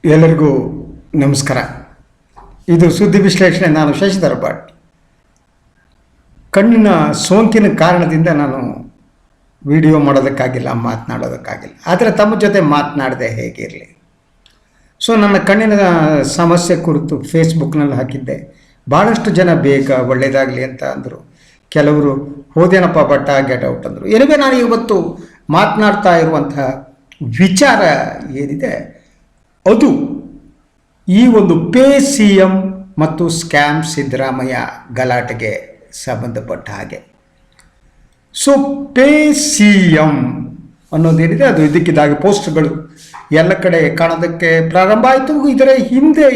ಎಲ್ಲರಿಗೂ ನಮಸ್ಕಾರ. ಇದು ಸುದ್ದಿ ವಿಶ್ಲೇಷಣೆ. ನಾನು ಶಶಿಧರ್ ಭಟ್. ಕಣ್ಣಿನ ಸೋಂಕಿನ ಕಾರಣದಿಂದ ನಾನು ವಿಡಿಯೋ ಮಾಡೋದಕ್ಕಾಗಿಲ್ಲ, ಮಾತನಾಡೋದಕ್ಕಾಗಿಲ್ಲ. ಆದರೆ ತಮ್ಮ ಜೊತೆ ಮಾತನಾಡದೆ ಹೇಗಿರಲಿ. ನನ್ನ ಕಣ್ಣಿನ ಸಮಸ್ಯೆ ಕುರಿತು ಫೇಸ್ಬುಕ್ನಲ್ಲಿ ಹಾಕಿದ್ದೆ. ಭಾಳಷ್ಟು ಜನ ಬೇಗ ಒಳ್ಳೆಯದಾಗಲಿ ಅಂತ ಅಂದರು. ಕೆಲವರು ಹೋದೇನಪ್ಪ ಬಟ್ಟ ಗೆಟ್ ಔಟ್ ಅಂದರು. ಏನಿವೆ, ನಾನು ಇವತ್ತು ಮಾತನಾಡ್ತಾ ಇರುವಂಥ ವಿಚಾರ ಏನಿದೆ ಅದು ಈ ಒಂದು ಪೇ ಸಿ ಎಂ ಮತ್ತು ಸ್ಕ್ಯಾಮ್ ಸಿದ್ದರಾಮಯ್ಯ ಗಲಾಟೆಗೆ ಸಂಬಂಧಪಟ್ಟ ಹಾಗೆ. ಪೇ ಸಿ ಎಂ ಅನ್ನೋದೇನಿದೆ ಅದು ಇದಕ್ಕಿದ್ದಾಗೆ ಪೋಸ್ಟ್ಗಳು ಎಲ್ಲ ಕಡೆ ಕಾಣೋದಕ್ಕೆ ಪ್ರಾರಂಭ ಆಯಿತು. ಇದರ ಹಿಂದೆ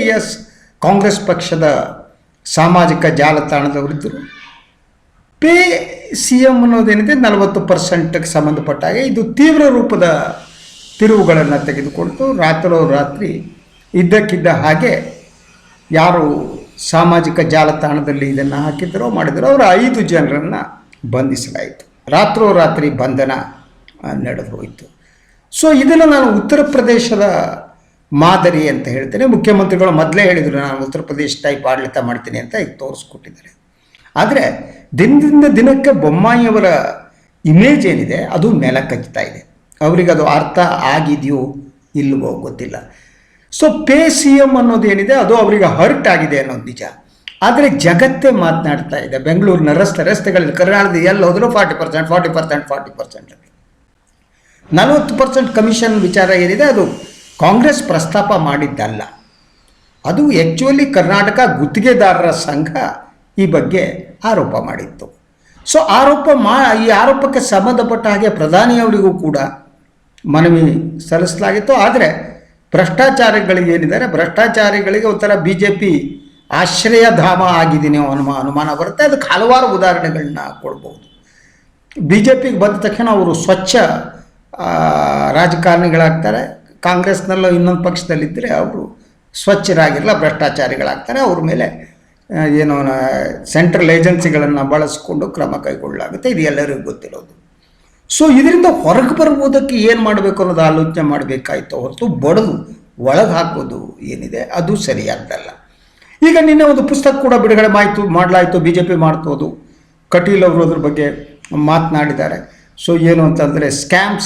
ಕಾಂಗ್ರೆಸ್ ಪಕ್ಷದ ಸಾಮಾಜಿಕ ಜಾಲತಾಣದವರಿದ್ದರು. ಪೇ ಸಿ ಎಂ ಅನ್ನೋದೇನಿದೆ 40%ಗೆ ಸಂಬಂಧಪಟ್ಟ ಹಾಗೆ ಇದು ತೀವ್ರ ರೂಪದ ತಿರುವುಗಳನ್ನು ತೆಗೆದುಕೊಂಡು ರಾತ್ರಿ ಇದ್ದಕ್ಕಿದ್ದ ಹಾಗೆ ಯಾರು ಸಾಮಾಜಿಕ ಜಾಲತಾಣದಲ್ಲಿ ಇದನ್ನು ಹಾಕಿದ್ದರೋ ಮಾಡಿದರೋ ಅವರ 5 ಜನರನ್ನು ಬಂಧಿಸಲಾಯಿತು. ರಾತ್ರಿ ಬಂಧನ ನಡೆದು ಹೋಯಿತು. ಇದನ್ನು ನಾನು ಉತ್ತರ ಪ್ರದೇಶದ ಮಾದರಿ ಅಂತ ಹೇಳ್ತೇನೆ. ಮುಖ್ಯಮಂತ್ರಿಗಳು ಮೊದಲೇ ಹೇಳಿದರು ನಾನು ಉತ್ತರ ಪ್ರದೇಶ ಟೈಪ್ ಆಡಳಿತ ಮಾಡ್ತೀನಿ ಅಂತ ಈಗ ತೋರಿಸ್ಕೊಟ್ಟಿದ್ದಾರೆ. ಆದರೆ ದಿನದಿಂದ ದಿನಕ್ಕೆ ಬೊಮ್ಮಾಯಿಯವರ ಇಮೇಜ್ ಏನಿದೆ ಅದು ನೆಲ ಕಚ್ಚುತ್ತಾ ಇದೆ. ಅವರಿಗೆ ಅದು ಅರ್ಥ ಆಗಿದೆಯೋ ಇಲ್ಲವೋ ಗೊತ್ತಿಲ್ಲ. ಪೇ ಸಿ ಎಂ ಅನ್ನೋದೇನಿದೆ ಅದು ಅವರಿಗೆ ಹರ್ಟ್ ಆಗಿದೆ ಅನ್ನೋದು ನಿಜ. ಆದರೆ ಜಗತ್ತೇ ಮಾತನಾಡ್ತಾ ಇದೆ. ಬೆಂಗಳೂರಿನ ರಸ್ತೆಗಳಲ್ಲಿ ಕರ್ನಾಟಕದ ಎಲ್ಲ ಹೋದರೂ 40%, 40% ಕಮಿಷನ್ ವಿಚಾರ ಏನಿದೆ ಅದು ಕಾಂಗ್ರೆಸ್ ಪ್ರಸ್ತಾಪ ಮಾಡಿದ್ದಲ್ಲ. ಅದು ಆ್ಯಕ್ಚುಲಿ ಕರ್ನಾಟಕ ಗುತ್ತಿಗೆದಾರರ ಸಂಘ ಈ ಬಗ್ಗೆ ಆರೋಪ ಮಾಡಿತ್ತು. ಈ ಆರೋಪಕ್ಕೆ ಸಂಬಂಧಪಟ್ಟ ಹಾಗೆ ಪ್ರಧಾನಿಯವರಿಗೂ ಕೂಡ ಮನವಿ ಸಲ್ಲಿಸಲಾಗಿತ್ತು. ಆದರೆ ಭ್ರಷ್ಟಾಚಾರಿಗಳಿಗೆ ಒಂಥರ BJP ಆಶ್ರಯಧಾಮ ಆಗಿದ್ದೀನಿ ಅನುಮಾನ ಬರುತ್ತೆ. ಅದಕ್ಕೆ ಹಲವಾರು ಉದಾಹರಣೆಗಳನ್ನ ಕೊಡ್ಬೋದು. BJPಗೆ ಬಂದ ತಕ್ಷಣ ಅವರು ಸ್ವಚ್ಛ ರಾಜಕಾರಣಿಗಳಾಗ್ತಾರೆ. ಕಾಂಗ್ರೆಸ್ನಲ್ಲೋ ಇನ್ನೊಂದು ಪಕ್ಷದಲ್ಲಿದ್ದರೆ ಅವರು ಸ್ವಚ್ಛರಾಗಿರಲ್ಲ, ಭ್ರಷ್ಟಾಚಾರಿಗಳಾಗ್ತಾರೆ. ಅವ್ರ ಮೇಲೆ ಏನೋ ಸೆಂಟ್ರಲ್ ಏಜೆನ್ಸಿಗಳನ್ನು ಬಳಸಿಕೊಂಡು ಕ್ರಮ ಕೈಗೊಳ್ಳಲಾಗುತ್ತೆ. ಇದು ಎಲ್ಲರಿಗೂ ಗೊತ್ತಿರೋದು. ಇದರಿಂದ ಹೊರಗೆ ಬರ್ಬೋದಕ್ಕೆ ಏನು ಮಾಡಬೇಕು ಅನ್ನೋದು ಆಲೋಚನೆ ಮಾಡಬೇಕಾಯ್ತು ಹೊರತು ಬಡದು ಒಳಗೆ ಹಾಕೋದು ಏನಿದೆ ಅದು ಸರಿಯಾದ್ದಲ್ಲ. ಈಗ ನಿನ್ನೆ ಒಂದು ಪುಸ್ತಕ ಕೂಡ ಬಿಡುಗಡೆ ಮಾಡಲಾಯಿತು. BJP ಮಾಡ್ತೋದು. ಕಟೀಲ್ ಅವರು ಅದ್ರ ಬಗ್ಗೆ ಮಾತನಾಡಿದ್ದಾರೆ. ಏನು ಅಂತಂದರೆ ಸ್ಕ್ಯಾಮ್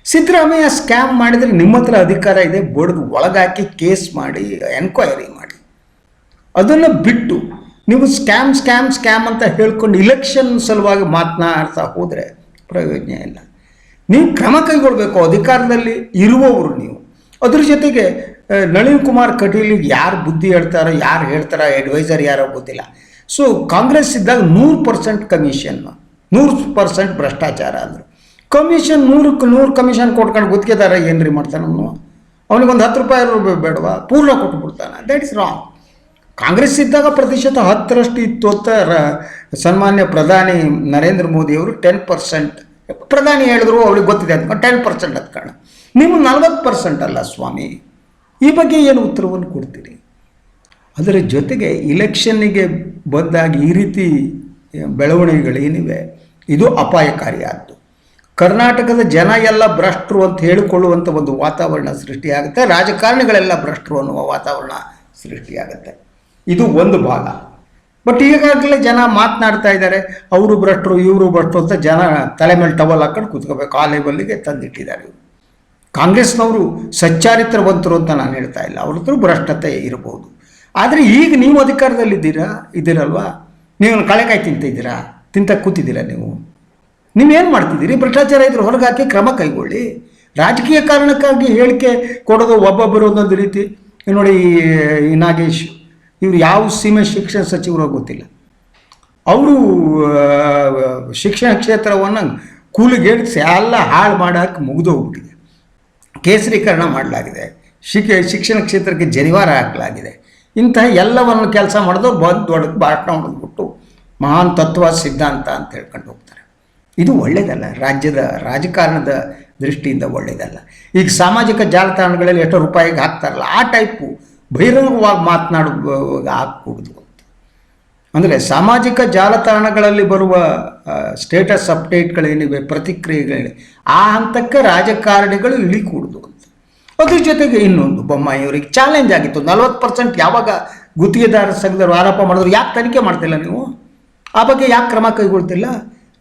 ಸಿದ್ದರಾಮಯ್ಯ ಸ್ಕ್ಯಾಮ್ ಮಾಡಿದರೆ ನಿಮ್ಮ ಹತ್ರ ಅಧಿಕಾರ ಇದೆ, ಬಡದು ಒಳಗಾಕಿ ಕೇಸ್ ಮಾಡಿ ಎನ್ಕ್ವೈರಿ ಮಾಡಿ. ಅದನ್ನು ಬಿಟ್ಟು ನೀವು ಸ್ಕ್ಯಾಮ್ ಅಂತ ಹೇಳ್ಕೊಂಡು ಇಲೆಕ್ಷನ್ ಸಲುವಾಗಿ ಮಾತನಾಡ್ತಾ ಹೋದರೆ ಪ್ರಯೋಜನ ಇಲ್ಲ. ನೀವು ಕ್ರಮ ಕೈಗೊಳ್ಳಬೇಕು. ಅಧಿಕಾರದಲ್ಲಿ ಇರುವವರು ನೀವು. ಅದ್ರ ಜೊತೆಗೆ ನಳಿನ್ ಕುಮಾರ್ ಕಟೀಲಿಗೆ ಯಾರು ಬುದ್ಧಿ ಹೇಳ್ತಾರೋ, ಯಾರು ಹೇಳ್ತಾರೋ, ಅಡ್ವೈಸರ್ ಯಾರೋ ಗೊತ್ತಿಲ್ಲ. ಕಾಂಗ್ರೆಸ್ ಇದ್ದಾಗ 100% ಕಮಿಷನ್, 100% ಭ್ರಷ್ಟಾಚಾರ ಅಂದರು. ಕಮಿಷನ್ 100 ಕಮಿಷನ್ ಕೊಟ್ಕೊಂಡು ಗುತ್ತಿಗೆದಾರ ಏನ್ರಿ ಮಾಡ್ತಾನೆ ಅವನಿಗೊಂದು 10 ರೂಪಾಯಿ ಬೇಡವಾ, ಪೂರ್ಣ ಕೊಟ್ಟುಬಿಡ್ತಾನೆ. That is wrong. ಕಾಂಗ್ರೆಸ್ ಇದ್ದಾಗ ಪ್ರತಿಶತ 10% ಇತ್ತು ಅಂತ ಸನ್ಮಾನ್ಯ ಪ್ರಧಾನಿ ನರೇಂದ್ರ ಮೋದಿಯವರು 10% ಪ್ರಧಾನಿ ಹೇಳಿದ್ರು, ಅವ್ರಿಗೆ ಗೊತ್ತಿದೆ ಅಂದ್ಕೊಂಡು 10% ಅಂದ್ಕೊಂಡು. ನೀವು 40% ಅಲ್ಲ ಸ್ವಾಮಿ. ಈ ಬಗ್ಗೆ ಏನು ಉತ್ತರವನ್ನು ಕೊಡ್ತೀರಿ? ಅದರ ಜೊತೆಗೆ ಇಲೆಕ್ಷನ್ನಿಗೆ ಬಂದಾಗ ಈ ರೀತಿ ಬೆಳವಣಿಗೆಗಳೇನಿವೆ ಇದು ಅಪಾಯಕಾರಿಯಾದ್ದು. ಕರ್ನಾಟಕದ ಜನ ಎಲ್ಲ ಭ್ರಷ್ಟರು ಅಂತ ಹೇಳಿಕೊಳ್ಳುವಂಥ ಒಂದು ವಾತಾವರಣ ಸೃಷ್ಟಿಯಾಗುತ್ತೆ. ರಾಜಕಾರಣಿಗಳೆಲ್ಲ ಭ್ರಷ್ಟರು ಅನ್ನುವ ವಾತಾವರಣ ಸೃಷ್ಟಿಯಾಗುತ್ತೆ. ಇದು ಒಂದು ಭಾಗ. ಬಟ್ ಈಗಾಗಲೇ ಜನ ಮಾತನಾಡ್ತಾ ಇದ್ದಾರೆ, ಅವರು ಭ್ರಷ್ಟರು ಇವರು ಭ್ರಷ್ಟರು ಅಂತ. ಜನ ತಲೆ ಮೇಲೆ ಟವಲ್ ಹಾಕೊಂಡು ಕೂತ್ಕೋಬೇಕು, ಆ ಲೆವೆಲ್ಲಿಗೆ ತಂದಿಟ್ಟಿದ್ದಾರೆ. ಕಾಂಗ್ರೆಸ್ನವರು ಸಚ್ಚಾರಿತ್ರವಂತರು ಅಂತ ನಾನು ಹೇಳ್ತಾ ಇಲ್ಲ, ಅವ್ರ ಹತ್ರ ಭ್ರಷ್ಟತೆ ಇರ್ಬೋದು. ಆದರೆ ಈಗ ನೀವು ಇದ್ದೀರಲ್ವಾ, ನೀವು ಕಳೆಕಾಯಿ ತಿಂತ ಕೂತಿದ್ದೀರಾ. ನೀವೇನು ಮಾಡ್ತಿದ್ದೀರಿ? ಭ್ರಷ್ಟಾಚಾರ ಇದ್ರೆ ಹೊರಗೆ ಹಾಕಿ ಕ್ರಮ ಕೈಗೊಳ್ಳಿ. ರಾಜಕೀಯ ಕಾರಣಕ್ಕಾಗಿ ಹೇಳಿಕೆ ಕೊಡೋದು ಒಬ್ಬೊಬ್ಬರು ಒಂದೊಂದು ರೀತಿ. ನೋಡಿ, ಈ ನಾಗೇಶ್ ಇವರು ಯಾವ ಸೀಮೆ ಶಿಕ್ಷಣ ಸಚಿವರು ಗೊತ್ತಿಲ್ಲ. ಅವರು ಶಿಕ್ಷಣ ಕ್ಷೇತ್ರವನ್ನು ಕೂಲಿಗೇರಿಸಿ ಎಲ್ಲ ಹಾಳು ಮಾಡೋಕ್ಕೆ ಮುಗಿದೋಗ್ಬಿಟ್ಟಿದೆ. ಕೇಸರೀಕರಣ ಮಾಡಲಾಗಿದೆ. ಶಿಕ್ಷಣ ಕ್ಷೇತ್ರಕ್ಕೆ ಜನಿವಾರ ಹಾಕಲಾಗಿದೆ. ಇಂತಹ ಎಲ್ಲವನ್ನು ಕೆಲಸ ಮಾಡಿದವ್ರು ಬಂದು ದೊಡ್ಡ ಭಾಷಣ ಹೊಡೆದ್ಬಿಟ್ಟು ಮಹಾನ್ ತತ್ವ ಸಿದ್ಧಾಂತ ಅಂತ ಹೇಳ್ಕೊಂಡು ಹೋಗ್ತಾರೆ. ಇದು ಒಳ್ಳೆಯದಲ್ಲ. ರಾಜ್ಯದ ರಾಜಕಾರಣದ ದೃಷ್ಟಿಯಿಂದ ಒಳ್ಳೆಯದಲ್ಲ. ಈಗ ಸಾಮಾಜಿಕ ಜಾಲತಾಣಗಳಲ್ಲಿ ಎಷ್ಟೋ ರೂಪಾಯಿಗೆ ಹಾಕ್ತಾರಲ್ಲ, ಆ ಟೈಪು ಬಹಿರಂಗವಾಗಿ ಮಾತನಾಡುವಾಗ ಹಾಕೂಡುದು. ಅಂದರೆ ಸಾಮಾಜಿಕ ಜಾಲತಾಣಗಳಲ್ಲಿ ಬರುವ ಸ್ಟೇಟಸ್ ಅಪ್ಡೇಟ್ಗಳೇನಿವೆ, ಪ್ರತಿಕ್ರಿಯೆಗಳಿವೆ, ಆ ಹಂತಕ್ಕೆ ರಾಜಕಾರಣಿಗಳು ಇಳಿಕೂಡುದು ಅಂತ. ಅದ್ರ ಜೊತೆಗೆ ಇನ್ನೊಂದು, ಬೊಮ್ಮಾಯಿಯವರಿಗೆ ಚಾಲೆಂಜ್ ಆಗಿತ್ತು. 40% ಯಾವಾಗ ಗುತ್ತಿಗೆದಾರ ಸಂಘದವರು ಆರೋಪ ಮಾಡಿದ್ರು, ಯಾಕೆ ತನಿಖೆ ಮಾಡ್ತಿಲ್ಲ ನೀವು? ಆ ಬಗ್ಗೆ ಯಾಕೆ ಕ್ರಮ ಕೈಗೊಳ್ತಿಲ್ಲ?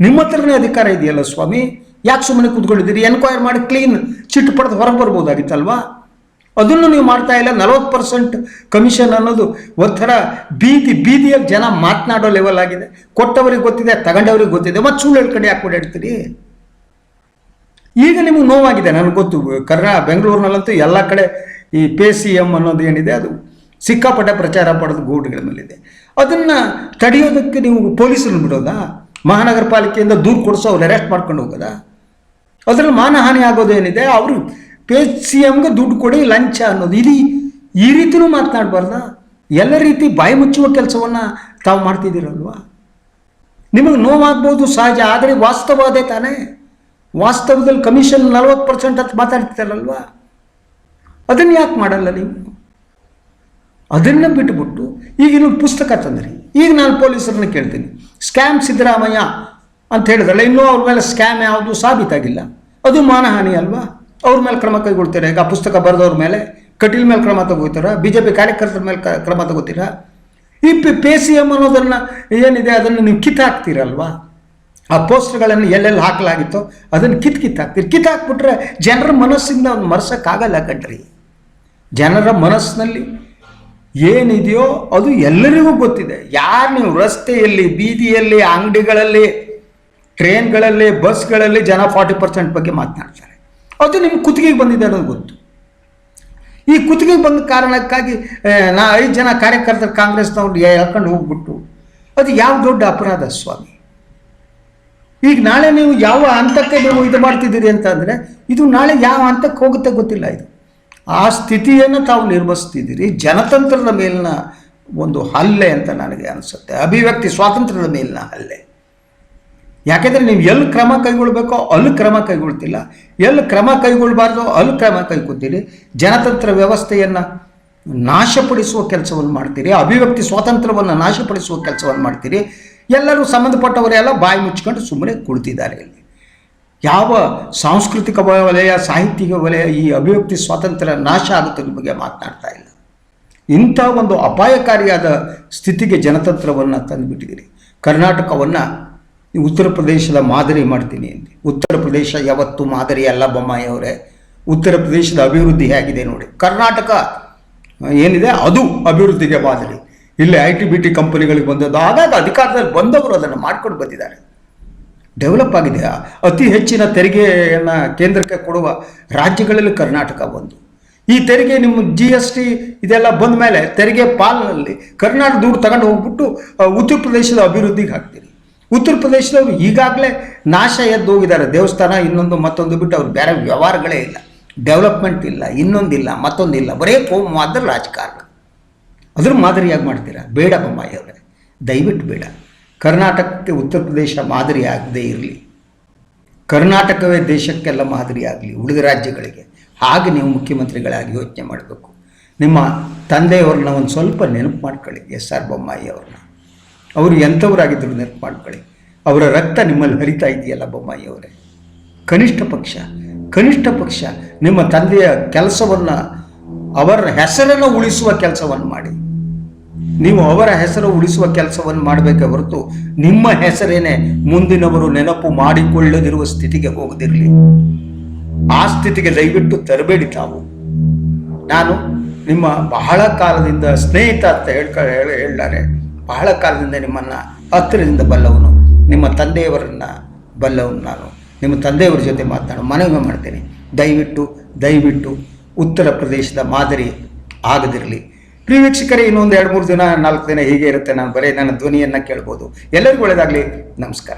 ನಿಮ್ಮ ಹತ್ರನೇ ಅಧಿಕಾರ ಇದೆಯಲ್ಲ ಸ್ವಾಮಿ, ಯಾಕೆ ಸುಮ್ಮನೆ ಕೂತ್ಕೊಂಡಿದ್ದೀರಿ? ಎನ್ಕ್ವೈರ್ ಮಾಡಿ ಕ್ಲೀನ್ ಚಿಟ್ಟು ಪಡೆದು ಹೊರಗೆ ಬರ್ಬೋದಾಗಿತ್ತಲ್ವಾ? ಅದನ್ನು ನೀವು ಮಾಡ್ತಾ ಇಲ್ಲ. 40% ಕಮಿಷನ್ ಅನ್ನೋದು ಒಂಥರ ಬೀದಿಯಲ್ಲಿ ಜನ ಮಾತನಾಡೋ ಲೆವೆಲ್ ಆಗಿದೆ. ಕೊಟ್ಟವರಿಗೆ ಗೊತ್ತಿದೆ, ತಗೊಂಡವ್ರಿಗೆ ಗೊತ್ತಿದೆ, ಮತ್ತು ಸುಳ್ಳು ಹೇಳ್ಕೊಂಡು ಯಾಕೆ ಓಡಾಡ್ತೀರಿ? ಈಗ ನಿಮಗೆ ನೋವಾಗಿದೆ, ನನಗೆ ಗೊತ್ತು. ಬೆಂಗಳೂರಿನಲ್ಲಂತೂ ಎಲ್ಲ ಕಡೆ ಈ PCM ಅನ್ನೋದು ಏನಿದೆ ಅದು ಸಿಕ್ಕಾಪಟ್ಟೆ ಪ್ರಚಾರ ಪಡೆದು ಗೋಡುಗಳ ಮೇಲಿದೆ. ಅದನ್ನು ತಡೆಯೋದಕ್ಕೆ ನೀವು ಪೊಲೀಸರನ್ನು ಬಿಡೋದಾ? ಮಹಾನಗರ ಪಾಲಿಕೆಯಿಂದ ದೂರು ಕೊಡಿಸೋ ಅವ್ರು ಅರೆಸ್ಟ್ ಮಾಡ್ಕೊಂಡು ಹೋಗೋದಾ? ಅದರಲ್ಲಿ ಮಾನಹಾನಿ ಆಗೋದೇನಿದೆ? ಅವರು PCMಗೆ ದುಡ್ಡು ಕೊಡಿ, ಲಂಚ ಅನ್ನೋದು ಈ ರೀತಿಯೂ ಮಾತನಾಡಬಾರ್ದ? ಎಲ್ಲ ರೀತಿ ಬಾಯಿ ಮುಚ್ಚುವ ಕೆಲಸವನ್ನು ತಾವು ಮಾಡ್ತಿದ್ದೀರಲ್ವ? ನಿಮಗೆ ನೋವಾಗ್ಬೋದು ಸಹಜ, ಆದರೆ ವಾಸ್ತವ ಅದೇ ತಾನೇ. ವಾಸ್ತವದಲ್ಲಿ ಕಮಿಷನ್ 40% ಅಂತ ಮಾತಾಡ್ತಿರಲ್ವ? ಅದನ್ನು ಯಾಕೆ ಮಾಡಲ್ಲ ನೀವು? ಅದನ್ನು ಬಿಟ್ಟುಬಿಟ್ಟು ಈಗ ಇನ್ನೊಂದು ಪುಸ್ತಕ ತಂದ್ರಿ. ಈಗ ನಾನು ಪೊಲೀಸರನ್ನ ಕೇಳ್ತೀನಿ, ಸ್ಕ್ಯಾಮ್ ಸಿದ್ದರಾಮಯ್ಯ ಅಂತ ಹೇಳಿದ್ರಲ್ಲ, ಇನ್ನೂ ಅವ್ರ ಮೇಲೆ ಸ್ಕ್ಯಾಮ್ ಯಾವುದು ಸಾಬೀತಾಗಿಲ್ಲ, ಅದು ಮಾನಹಾನಿ ಅಲ್ವಾ? ಅವ್ರ ಮೇಲೆ ಕ್ರಮ ಕೈಗೊಳ್ತೀರಾ? ಈಗ ಪುಸ್ತಕ ಬರೆದವ್ರ ಮೇಲೆ, ಕಟೀಲ್ ಮೇಲೆ ಕ್ರಮ ತಗೋತೀರಾ? BJP ಕಾರ್ಯಕರ್ತರ ಮೇಲೆ ಕ್ರಮ ತಗೋತೀರಾ? ಈ PCM ಅನ್ನೋದನ್ನು ಏನಿದೆ ಅದನ್ನು ನೀವು ಕಿತ್ತಾಕ್ತೀರಲ್ವಾ? ಆ ಪೋಸ್ಟರ್ಗಳನ್ನು ಎಲ್ಲೆಲ್ಲಿ ಹಾಕಲಾಗಿತ್ತೋ ಅದನ್ನು ಕಿತ್ತಾಕ್ತೀರಿ. ಕಿತ್ತಾಕ್ಬಿಟ್ರೆ ಜನರ ಮನಸ್ಸಿಂದ ಒಂದು ಮರೆಸೋಕ್ಕಾಗಲ್ಲ ಕಣ್ರಿ. ಜನರ ಮನಸ್ಸಿನಲ್ಲಿ ಏನಿದೆಯೋ ಅದು ಎಲ್ಲರಿಗೂ ಗೊತ್ತಿದೆ. ಯಾರು ನೀವು ರಸ್ತೆಯಲ್ಲಿ, ಬೀದಿಯಲ್ಲಿ, ಅಂಗಡಿಗಳಲ್ಲಿ, ಟ್ರೈನ್ಗಳಲ್ಲಿ, ಬಸ್ಗಳಲ್ಲಿ ಜನ 40% ಬಗ್ಗೆ ಮಾತನಾಡ್ತಾರೆ. ಅದು ನಿಮ್ಮ ಕುತ್ತಿಗೆಗೆ ಬಂದಿದೆ ಅನ್ನೋದು ಗೊತ್ತು. ಈ ಕುತ್ತಿಗೆಗೆ ಬಂದ ಕಾರಣಕ್ಕಾಗಿ 5 ಜನ ಕಾರ್ಯಕರ್ತರು ಕಾಂಗ್ರೆಸ್ನವ್ರು ಹೇಳ್ಕೊಂಡು ಹೋಗ್ಬಿಟ್ಟು ಅದು ಯಾವ ದೊಡ್ಡ ಅಪರಾಧ ಸ್ವಾಮಿ? ಈಗ ನಾಳೆ ನೀವು ಯಾವ ಹಂತಕ್ಕೆ ನೀವು ಇದು ಮಾಡ್ತಿದ್ದೀರಿ ಅಂತ ಅಂದರೆ, ಇದು ನಾಳೆ ಯಾವ ಹಂತಕ್ಕೆ ಹೋಗುತ್ತೆ ಗೊತ್ತಿಲ್ಲ. ಇದು ಆ ಸ್ಥಿತಿಯನ್ನು ತಾವು ನಿರ್ವಹಿಸ್ತಿದ್ದೀರಿ. ಜನತಂತ್ರದ ಮೇಲಿನ ಒಂದು ಹಲ್ಲೆ ಅಂತ ನನಗೆ ಅನಿಸುತ್ತೆ, ಅಭಿವ್ಯಕ್ತಿ ಸ್ವಾತಂತ್ರ್ಯದ ಮೇಲಿನ ಹಲ್ಲೆ. ಯಾಕೆಂದರೆ ನೀವು ಎಲ್ಲಿ ಕ್ರಮ ಕೈಗೊಳ್ಬೇಕೋ ಅಲ್ಲಿ ಕ್ರಮ ಕೈಗೊಳ್ತಿಲ್ಲ, ಎಲ್ಲಿ ಕ್ರಮ ಕೈಗೊಳ್ಳಬಾರ್ದೋ ಅಲ್ಲಿ ಕ್ರಮ ಕೈಗೊಳ್ತೀರಿ. ಜನತಂತ್ರ ವ್ಯವಸ್ಥೆಯನ್ನು ನಾಶಪಡಿಸುವ ಕೆಲಸವನ್ನು ಮಾಡ್ತೀರಿ, ಅಭಿವ್ಯಕ್ತಿ ಸ್ವಾತಂತ್ರ್ಯವನ್ನು ನಾಶಪಡಿಸುವ ಕೆಲಸವನ್ನು ಮಾಡ್ತೀರಿ. ಎಲ್ಲರೂ ಸಂಬಂಧಪಟ್ಟವರೆಲ್ಲ ಬಾಯಿ ಮುಚ್ಕೊಂಡು ಸುಮ್ಮನೆ ಕುಳಿತಿದ್ದಾರೆ. ಇಲ್ಲಿ ಯಾವ ಸಾಂಸ್ಕೃತಿಕ ವಲಯ, ಸಾಹಿತ್ಯಿಕ ವಲಯ ಈ ಅಭಿವ್ಯಕ್ತಿ ಸ್ವಾತಂತ್ರ್ಯ ನಾಶ ಆಗುತ್ತದೆ ಬಗ್ಗೆ ಮಾತನಾಡ್ತಾ ಇಲ್ಲ. ಇಂಥ ಒಂದು ಅಪಾಯಕಾರಿಯಾದ ಸ್ಥಿತಿಗೆ ಜನತಂತ್ರವನ್ನು ತಂದುಬಿಟ್ಟಿದ್ದೀರಿ. ಕರ್ನಾಟಕವನ್ನು ಉತ್ತರ ಪ್ರದೇಶದ ಮಾದರಿ ಮಾಡ್ತೀನಿ ಅಂದು. ಉತ್ತರ ಪ್ರದೇಶ ಯಾವತ್ತೂ ಮಾದರಿ ಅಲ್ಲ ಬೊಮ್ಮಾಯಿಯವರೇ. ಉತ್ತರ ಪ್ರದೇಶದ ಅಭಿವೃದ್ಧಿ ಹೇಗಿದೆ ನೋಡಿ. ಕರ್ನಾಟಕ ಏನಿದೆ ಅದು ಅಭಿವೃದ್ಧಿಗೆ ಮಾದರಿ. ಇಲ್ಲಿ IT-BT ಕಂಪನಿಗಳಿಗೆ ಬಂದದ್ದು, ಆಗಾಗ ಅಧಿಕಾರದಲ್ಲಿ ಬಂದವರು ಅದನ್ನು ಮಾಡ್ಕೊಂಡು ಬಂದಿದ್ದಾರೆ. ಡೆವಲಪ್ ಆಗಿದೆ. ಅತಿ ಹೆಚ್ಚಿನ ತೆರಿಗೆಯನ್ನು ಕೇಂದ್ರಕ್ಕೆ ಕೊಡುವ ರಾಜ್ಯಗಳಲ್ಲಿ ಕರ್ನಾಟಕ ಒಂದು. ಈ ತೆರಿಗೆ ನಿಮ್ಮ GST ಇದೆಲ್ಲ ಬಂದ ಮೇಲೆ ತೆರಿಗೆ ಪಾಲಿನಲ್ಲಿ ಕರ್ನಾಟಕ ದುಡ್ಡು ತಗೊಂಡು ಹೋಗ್ಬಿಟ್ಟು ಉತ್ತರ ಪ್ರದೇಶದ ಅಭಿವೃದ್ಧಿಗೆ ಹಾಕ್ತೀರಿ. ಉತ್ತರ ಪ್ರದೇಶದವರು ಈಗಾಗಲೇ ನಾಶ ಎದ್ದು ಹೋಗಿದ್ದಾರೆ. ದೇವಸ್ಥಾನ ಇನ್ನೊಂದು ಮತ್ತೊಂದು ಬಿಟ್ಟು ಅವ್ರು ಬೇರೆ ವ್ಯವಹಾರಗಳೇ ಇಲ್ಲ, ಡೆವಲಪ್ಮೆಂಟ್ ಇಲ್ಲ, ಇನ್ನೊಂದಿಲ್ಲ ಮತ್ತೊಂದಿಲ್ಲ, ಬರೀ ಕೋಮುವಾದ ರಾಜಕಾರಣ. ಅದ್ರ ಮಾದರಿಯಾಗಿ ಮಾಡ್ತೀರಾ? ಬೇಡ ಬೊಮ್ಮಾಯಿಯವರೇ, ದಯವಿಟ್ಟು ಬೇಡ. ಕರ್ನಾಟಕಕ್ಕೆ ಉತ್ತರ ಪ್ರದೇಶ ಮಾದರಿ ಆಗದೇ ಇರಲಿ, ಕರ್ನಾಟಕವೇ ದೇಶಕ್ಕೆಲ್ಲ ಮಾದರಿ ಆಗಲಿ, ಉಳಿದ ರಾಜ್ಯಗಳಿಗೆ. ಹಾಗೆ ನೀವು ಮುಖ್ಯಮಂತ್ರಿಗಳಾಗಿ ಯೋಚನೆ ಮಾಡಬೇಕು. ನಿಮ್ಮ ತಂದೆಯವ್ರನ್ನ ಒಂದು ಸ್ವಲ್ಪ ನೆನಪು ಮಾಡ್ಕೊಳ್ಳಿ, SR ಬೊಮ್ಮಾಯಿ ಅವ್ರನ್ನ. ಅವರು ಎಂಥವರಾಗಿದ್ದರು ನೆನಪು ಮಾಡ್ಕೊಳ್ಳಿ. ಅವರ ರಕ್ತ ನಿಮ್ಮಲ್ಲಿ ಹರಿತಾ ಇದೆಯಲ್ಲ ಬೊಮ್ಮಾಯಿಯವರೇ. ಕನಿಷ್ಠ ಪಕ್ಷ ನಿಮ್ಮ ತಂದೆಯ ಕೆಲಸವನ್ನು, ಅವರ ಹೆಸರನ್ನು ಉಳಿಸುವ ಕೆಲಸವನ್ನು ಮಾಡಿ. ನೀವು ಅವರ ಹೆಸರು ಉಳಿಸುವ ಕೆಲಸವನ್ನು ಮಾಡಬೇಕೆ ಹೊರತು ನಿಮ್ಮ ಹೆಸರೇನೆ ಮುಂದಿನವರು ನೆನಪು ಮಾಡಿಕೊಳ್ಳದಿರುವ ಸ್ಥಿತಿಗೆ ಹೋಗದಿರಲಿ. ಆ ಸ್ಥಿತಿಗೆ ದಯವಿಟ್ಟು ತರಬೇಡಿ ತಾವು. ನಾನು ನಿಮ್ಮ ಬಹಳ ಕಾಲದಿಂದ ಸ್ನೇಹಿತ ಅಂತ ಹೇಳ್ತಾರೆ. ಬಹಳ ಕಾಲದಿಂದ ನಿಮ್ಮನ್ನು ಹತ್ತಿರದಿಂದ ಬಲ್ಲವನು, ನಿಮ್ಮ ತಂದೆಯವರನ್ನ ಬಲ್ಲವನು. ನಾನು ನಿಮ್ಮ ತಂದೆಯವರ ಜೊತೆ ಮನವಿ ಮಾಡ್ತೇನೆ, ದಯವಿಟ್ಟು ಉತ್ತರ ಪ್ರದೇಶದ ಮಾದರಿ ಆಗದಿರಲಿ. ಪ್ರಿಯ ವೀಕ್ಷಕರೇ, ಇನ್ನೊಂದು 2-3 ದಿನ 4 ದಿನ ಹೀಗೆ ಇರುತ್ತೆ. ನಾನು ಬರೀ ನನ್ನ ಧ್ವನಿಯನ್ನು ಕೇಳ್ಬೋದು. ಎಲ್ಲರಿಗೂ ಒಳ್ಳೆಯದಾಗಲಿ. ನಮಸ್ಕಾರ.